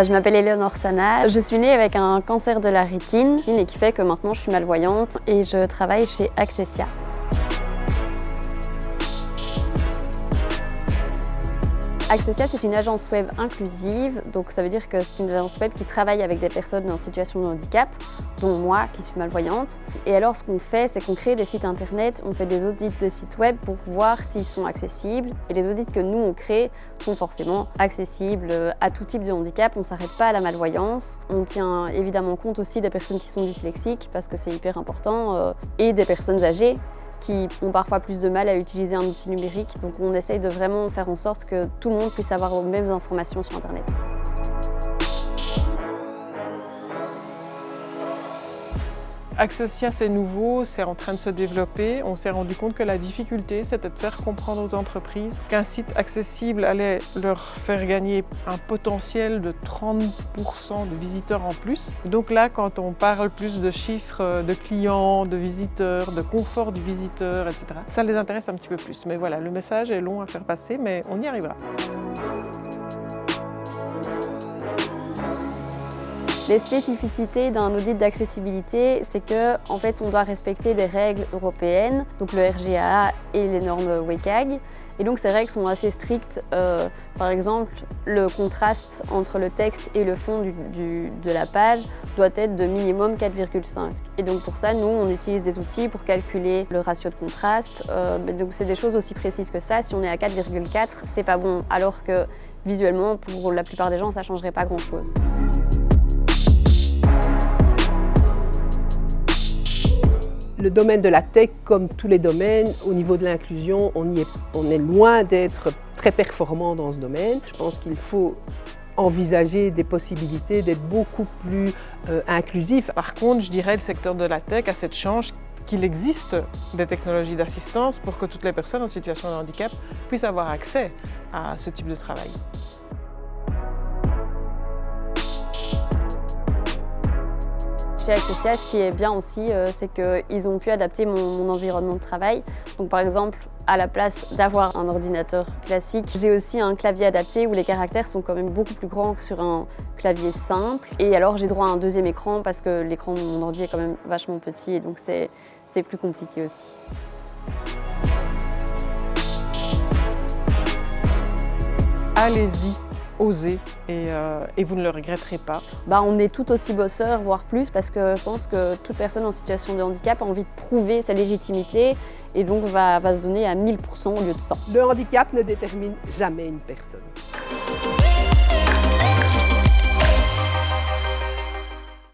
Je m'appelle Éléonore Sana, je suis née avec un cancer de la rétine et qui fait que maintenant je suis malvoyante et je travaille chez Accessia. Accessia, c'est une agence web inclusive, donc ça veut dire que c'est une agence web qui travaille avec des personnes en situation de handicap, dont moi qui suis malvoyante. Et alors ce qu'on fait, c'est qu'on crée des sites internet, on fait des audits de sites web pour voir s'ils sont accessibles. Et les audits que nous on crée sont forcément accessibles à tout type de handicap, on ne s'arrête pas à la malvoyance. On tient évidemment compte aussi des personnes qui sont dyslexiques, parce que c'est hyper important, et des personnes âgées, qui ont parfois plus de mal à utiliser un outil numérique. Donc on essaye de vraiment faire en sorte que tout le monde puisse avoir les mêmes informations sur Internet. Accessia, c'est nouveau, c'est en train de se développer. On s'est rendu compte que la difficulté, c'était de faire comprendre aux entreprises qu'un site accessible allait leur faire gagner un potentiel de 30% de visiteurs en plus. Donc là, quand on parle plus de chiffres de clients, de visiteurs, de confort du visiteur, etc., ça les intéresse un petit peu plus. Mais voilà, le message est long à faire passer, mais on y arrivera. Les spécificités d'un audit d'accessibilité, c'est que en fait, on doit respecter des règles européennes, donc le RGAA et les normes WCAG. Et donc ces règles sont assez strictes. Par exemple, le contraste entre le texte et le fond de la page doit être de minimum 4,5. Et donc pour ça, nous, on utilise des outils pour calculer le ratio de contraste. Donc c'est des choses aussi précises que ça. Si on est à 4,4, c'est pas bon. Alors que visuellement, pour la plupart des gens, ça changerait pas grand-chose. Le domaine de la tech, comme tous les domaines, au niveau de l'inclusion, on est loin d'être très performant dans ce domaine. Je pense qu'il faut envisager des possibilités d'être beaucoup plus inclusif. Par contre, je dirais que le secteur de la tech a cette chance qu'il existe des technologies d'assistance pour que toutes les personnes en situation de handicap puissent avoir accès à ce type de travail. Chez Accessia, ce qui est bien aussi, c'est qu'ils ont pu adapter mon environnement de travail. Donc par exemple, à la place d'avoir un ordinateur classique, j'ai aussi un clavier adapté où les caractères sont quand même beaucoup plus grands que sur un clavier simple. Et alors j'ai droit à un deuxième écran parce que l'écran de mon ordi est quand même vachement petit et donc c'est plus compliqué aussi. Allez-y, osez et vous ne le regretterez pas. On est tout aussi bosseurs, voire plus, parce que je pense que toute personne en situation de handicap a envie de prouver sa légitimité et donc va se donner à 1000% au lieu de 100. Le handicap ne détermine jamais une personne.